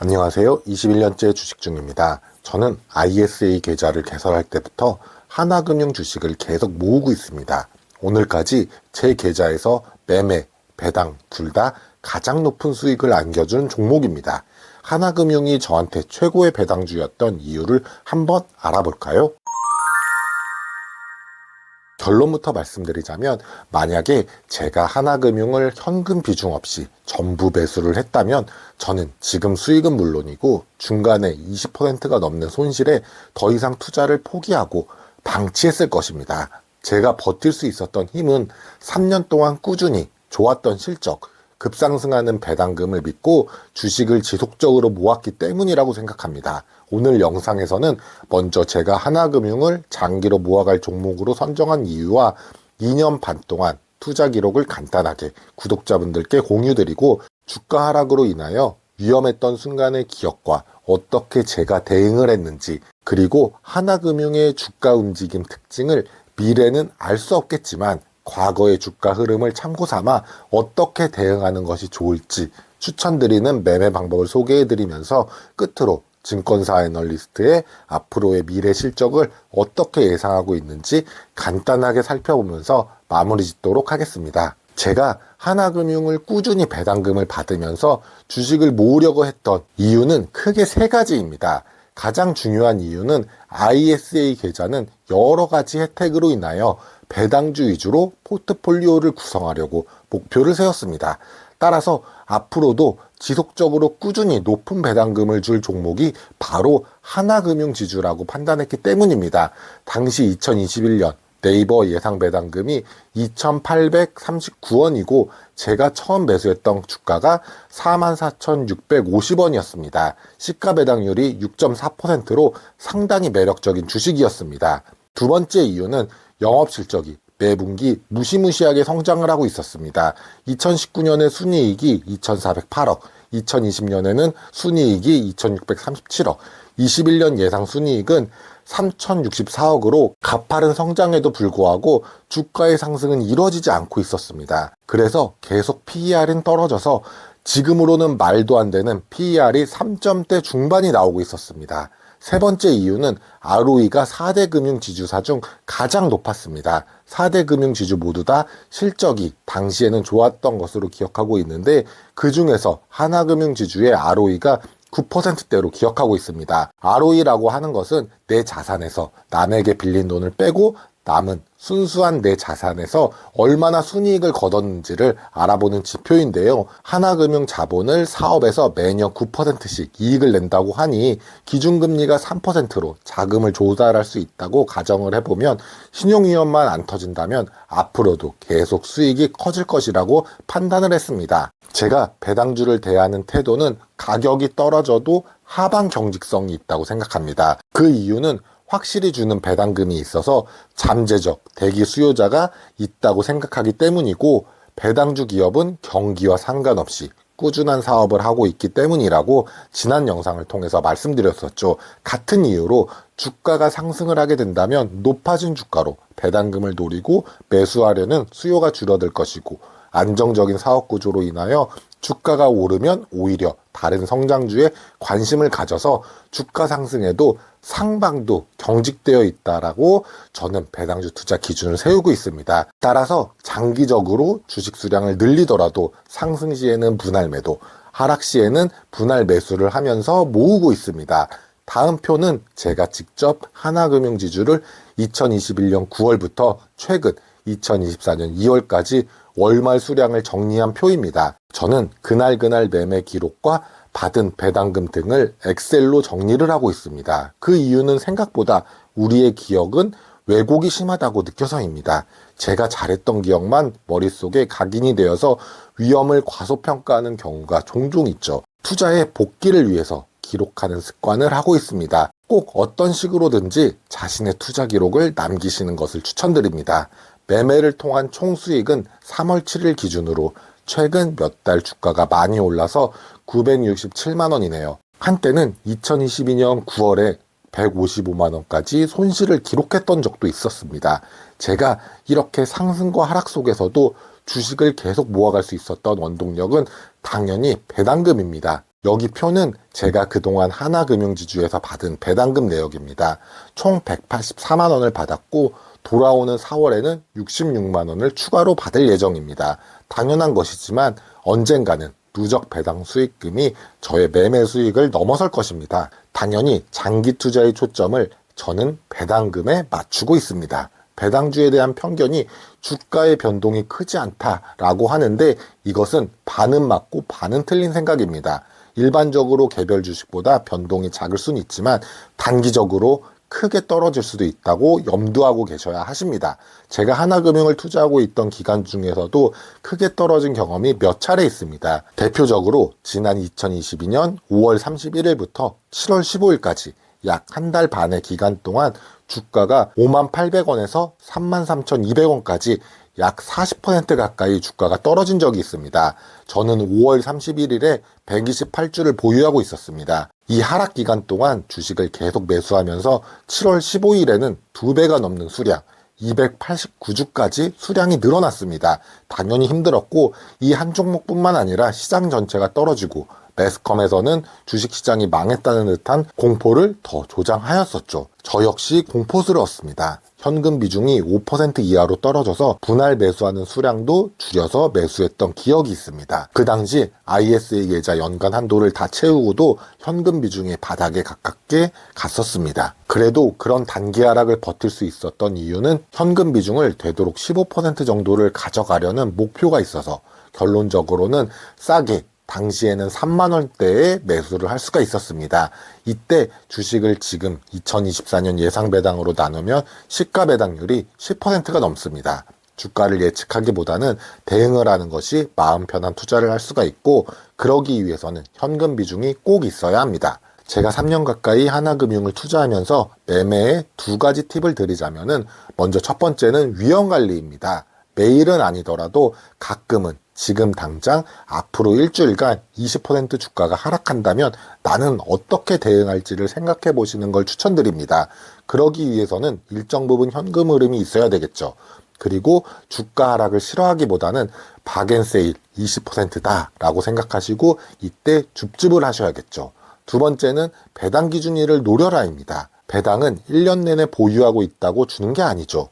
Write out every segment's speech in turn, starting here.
안녕하세요. 21년째 주식 중입니다. 저는 ISA 계좌를 개설할 때부터 하나금융 주식을 계속 모으고 있습니다. 오늘까지 제 계좌에서 매매, 배당 둘 다 가장 높은 수익을 안겨준 종목입니다. 하나금융이 저한테 최고의 배당주였던 이유를 한번 알아볼까요? 결론부터 말씀드리자면, 만약에 제가 하나금융을 현금 비중 없이 전부 매수를 했다면 저는 지금 수익은 물론이고 중간에 20%가 넘는 손실에 더 이상 투자를 포기하고 방치했을 것입니다. 제가 버틸 수 있었던 힘은 3년 동안 꾸준히 좋았던 실적, 급상승하는 배당금을 믿고 주식을 지속적으로 모았기 때문이라고 생각합니다. 오늘 영상에서는 먼저 제가 하나금융을 장기로 모아갈 종목으로 선정한 이유와 2년 반 동안 투자 기록을 간단하게 구독자분들께 공유드리고, 주가 하락으로 인하여 위험했던 순간의 기억과 어떻게 제가 대응을 했는지, 그리고 하나금융의 주가 움직임 특징을 미래는 알 수 없겠지만 과거의 주가 흐름을 참고 삼아 어떻게 대응하는 것이 좋을지 추천드리는 매매 방법을 소개해드리면서, 끝으로 증권사 애널리스트의 앞으로의 미래 실적을 어떻게 예상하고 있는지 간단하게 살펴보면서 마무리 짓도록 하겠습니다. 제가 하나금융을 꾸준히 배당금을 받으면서 주식을 모으려고 했던 이유는 크게 세 가지입니다. 가장 중요한 이유는 ISA 계좌는 여러 가지 혜택으로 인하여 배당주 위주로 포트폴리오를 구성하려고 목표를 세웠습니다. 따라서 앞으로도 지속적으로 꾸준히 높은 배당금을 줄 종목이 바로 하나금융지주라고 판단했기 때문입니다. 당시 2021년 네이버 예상 배당금이 2,839원이고 제가 처음 매수했던 주가가 44,650원이었습니다. 시가 배당률이 6.4%로 상당히 매력적인 주식이었습니다. 두 번째 이유는 영업 실적이 매분기 무시무시하게 성장을 하고 있었습니다. 2019년에 순이익이 2,408억, 2020년에는 순이익이 2,637억, 21년 예상 순이익은 3,064억으로 가파른 성장에도 불구하고 주가의 상승은 이루어지지 않고 있었습니다. 그래서 계속 PER은 떨어져서 지금으로는 말도 안 되는 PER이 3점대 중반이 나오고 있었습니다. 세 번째 이유는 ROE가 4대 금융지주사 중 가장 높았습니다. 4대 금융지주 모두 다 실적이 당시에는 좋았던 것으로 기억하고 있는데, 그 중에서 하나금융지주의 ROE가 9%대로 기억하고 있습니다. ROE라고 하는 것은 내 자산에서 남에게 빌린 돈을 빼고 남은 순수한 내 자산에서 얼마나 순이익을 거뒀는지를 알아보는 지표인데요. 하나금융 자본을 사업에서 매년 9%씩 이익을 낸다고 하니 기준금리가 3%로 자금을 조달할 수 있다고 가정을 해보면, 신용위험만 안 터진다면 앞으로도 계속 수익이 커질 것이라고 판단을 했습니다. 제가 배당주를 대하는 태도는 가격이 떨어져도 하방 경직성이 있다고 생각합니다. 그 이유는 확실히 주는 배당금이 있어서 잠재적 대기 수요자가 있다고 생각하기 때문이고, 배당주 기업은 경기와 상관없이 꾸준한 사업을 하고 있기 때문이라고 지난 영상을 통해서 말씀드렸었죠. 같은 이유로 주가가 상승을 하게 된다면 높아진 주가로 배당금을 노리고 매수하려는 수요가 줄어들 것이고, 안정적인 사업 구조로 인하여 주가가 오르면 오히려 다른 성장주에 관심을 가져서 주가 상승에도 상방도 경직되어 있다라고 저는 배당주 투자 기준을 세우고 있습니다. 따라서 장기적으로 주식 수량을 늘리더라도 상승 시에는 분할 매도, 하락 시에는 분할 매수를 하면서 모으고 있습니다. 다음 표는 제가 직접 하나금융지주를 2021년 9월부터 최근 2024년 2월까지 월말 수량을 정리한 표입니다. 저는 그날 매매 기록과 받은 배당금 등을 엑셀로 정리를 하고 있습니다. 그 이유는 생각보다 우리의 기억은 왜곡이 심하다고 느껴서입니다. 제가 잘했던 기억만 머릿속에 각인이 되어서 위험을 과소평가하는 경우가 종종 있죠. 투자의 복귀를 위해서 기록하는 습관을 하고 있습니다. 꼭 어떤 식으로든지 자신의 투자 기록을 남기시는 것을 추천드립니다. 매매를 통한 총 수익은 3월 7일 기준으로 최근 몇 달 주가가 많이 올라서 967만 원이네요. 한때는 2022년 9월에 155만 원까지 손실을 기록했던 적도 있었습니다. 제가 이렇게 상승과 하락 속에서도 주식을 계속 모아갈 수 있었던 원동력은 당연히 배당금입니다. 여기 표는 제가 그동안 하나금융지주에서 받은 배당금 내역입니다. 총 184만 원을 받았고 돌아오는 4월에는 66만 원을 추가로 받을 예정입니다. 당연한 것이지만 언젠가는 누적 배당 수익금이 저의 매매 수익을 넘어설 것입니다. 당연히 장기 투자의 초점을 저는 배당금에 맞추고 있습니다. 배당주에 대한 편견이 주가의 변동이 크지 않다라고 하는데 이것은 반은 맞고 반은 틀린 생각입니다. 일반적으로 개별 주식보다 변동이 작을 수는 있지만 단기적으로 크게 떨어질 수도 있다고 염두하고 계셔야 하십니다. 제가 하나금융을 투자하고 있던 기간 중에서도 크게 떨어진 경험이 몇 차례 있습니다. 대표적으로 지난 2022년 5월 31일부터 7월 15일까지 약 한 달 반의 기간 동안 주가가 58,800원에서 33,200원까지 약 40% 가까이 주가가 떨어진 적이 있습니다. 저는 5월 31일에 128주를 보유하고 있었습니다. 이 하락 기간 동안 주식을 계속 매수하면서 7월 15일에는 2배가 넘는 수량, 289주까지 수량이 늘어났습니다. 당연히 힘들었고 이 한 종목뿐만 아니라 시장 전체가 떨어지고 매스컴에서는 주식시장이 망했다는 듯한 공포를 더 조장하였었죠. 저 역시 공포스러웠습니다. 현금 비중이 5% 이하로 떨어져서 분할 매수하는 수량도 줄여서 매수했던 기억이 있습니다. 그 당시 ISA 계좌 연간 한도를 다 채우고도 현금 비중이 바닥에 가깝게 갔었습니다. 그래도 그런 단기 하락을 버틸 수 있었던 이유는 현금 비중을 되도록 15% 정도를 가져가려는 목표가 있어서 결론적으로는 싸게 당시에는 3만 원대에 매수를 할 수가 있었습니다. 이때 주식을 지금 2024년 예상 배당으로 나누면 시가 배당률이 10%가 넘습니다. 주가를 예측하기보다는 대응을 하는 것이 마음 편한 투자를 할 수가 있고 그러기 위해서는 현금 비중이 꼭 있어야 합니다. 제가 3년 가까이 하나금융을 투자하면서 매매에 두 가지 팁을 드리자면은 먼저 첫 번째는 위험 관리입니다. 매일은 아니더라도 가끔은 지금 당장 앞으로 일주일간 20% 주가가 하락한다면 나는 어떻게 대응할지를 생각해 보시는 걸 추천드립니다. 그러기 위해서는 일정 부분 현금 흐름이 있어야 되겠죠. 그리고 주가 하락을 싫어하기보다는 박앤세일 20%다 라고 생각하시고 이때 줍줍을 하셔야겠죠. 두 번째는 배당 기준일을 노려라입니다. 배당은 1년 내내 보유하고 있다고 주는 게 아니죠.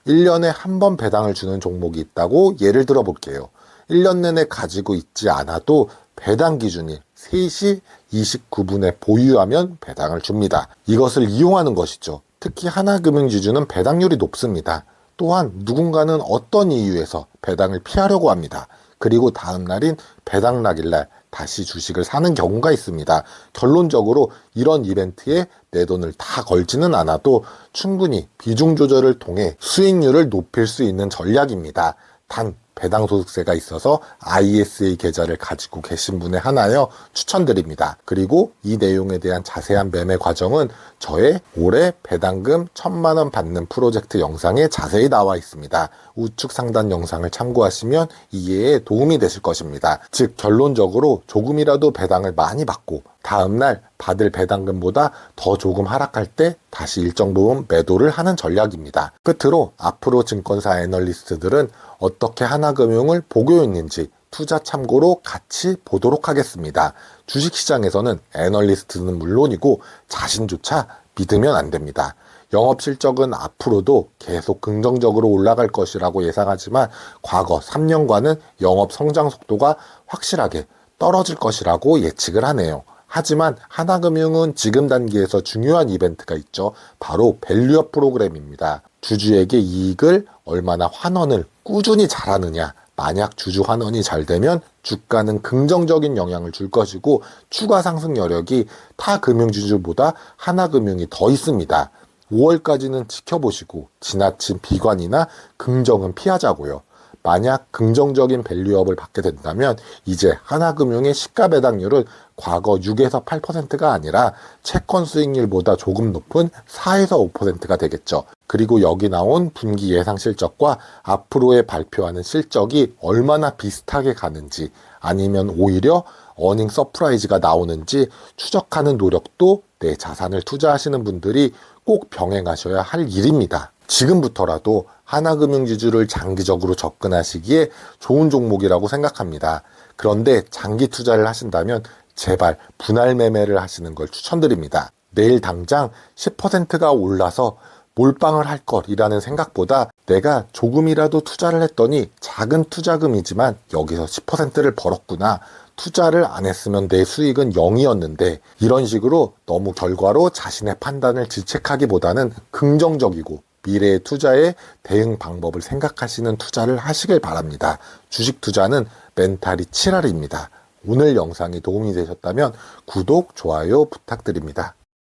1년에 한 번 배당을 주는 종목이 있다고 예를 들어 볼게요. 1년 내내 가지고 있지 않아도 배당 기준일 3시 29분에 보유하면 배당을 줍니다. 이것을 이용하는 것이죠. 특히 하나금융지주는 배당률이 높습니다. 또한 누군가는 어떤 이유에서 배당을 피하려고 합니다. 그리고 다음 날인 배당 날일 다시 주식을 사는 경우가 있습니다. 결론적으로 이런 이벤트에 내 돈을 다 걸지는 않아도 충분히 비중 조절을 통해 수익률을 높일 수 있는 전략입니다. 단 배당소득세가 있어서 ISA 계좌를 가지고 계신 분에 한하여 추천드립니다. 그리고 이 내용에 대한 자세한 매매 과정은 저의 올해 배당금 1,000만 원 받는 프로젝트 영상에 자세히 나와 있습니다. 우측 상단 영상을 참고하시면 이해에 도움이 되실 것입니다. 즉 결론적으로 조금이라도 배당을 많이 받고 다음날 받을 배당금보다 더 조금 하락할 때 다시 일정 부분 매도를 하는 전략입니다. 끝으로 앞으로 증권사 애널리스트들은 어떻게 하나금융을 보고 있는지 투자 참고로 같이 보도록 하겠습니다. 주식시장에서는 애널리스트는 물론이고 자신조차 믿으면 안 됩니다. 영업 실적은 앞으로도 계속 긍정적으로 올라갈 것이라고 예상하지만 과거 3년과는 영업 성장 속도가 확실하게 떨어질 것이라고 예측을 하네요. 하지만 하나금융은 지금 단계에서 중요한 이벤트가 있죠. 바로 밸류업 프로그램입니다. 주주에게 이익을 얼마나 환원을 꾸준히 잘하느냐. 만약 주주 환원이 잘 되면 주가는 긍정적인 영향을 줄 것이고 추가 상승 여력이 타 금융주주보다 하나금융이 더 있습니다. 5월까지는 지켜보시고 지나친 비관이나 긍정은 피하자고요. 만약 긍정적인 밸류업을 받게 된다면 이제 하나금융의 시가 배당률은 과거 6에서 8%가 아니라 채권 수익률보다 조금 높은 4에서 5%가 되겠죠. 그리고 여기 나온 분기 예상 실적과 앞으로의 발표하는 실적이 얼마나 비슷하게 가는지 아니면 오히려 어닝 서프라이즈가 나오는지 추적하는 노력도 내 자산을 투자하시는 분들이 꼭 병행하셔야 할 일입니다. 지금부터라도 하나금융지주를 장기적으로 접근하시기에 좋은 종목이라고 생각합니다. 그런데 장기 투자를 하신다면 제발 분할 매매를 하시는 걸 추천드립니다. 내일 당장 10%가 올라서 몰빵을 할 것이라는 생각보다 내가 조금이라도 투자를 했더니 작은 투자금이지만 여기서 10%를 벌었구나. 투자를 안 했으면 내 수익은 0이었는데 이런 식으로 너무 결과로 자신의 판단을 질책하기보다는 긍정적이고 미래의 투자에 대응 방법을 생각하시는 투자를 하시길 바랍니다. 주식 투자는 멘탈이 7할입니다. 오늘 영상이 도움이 되셨다면 구독, 좋아요 부탁드립니다.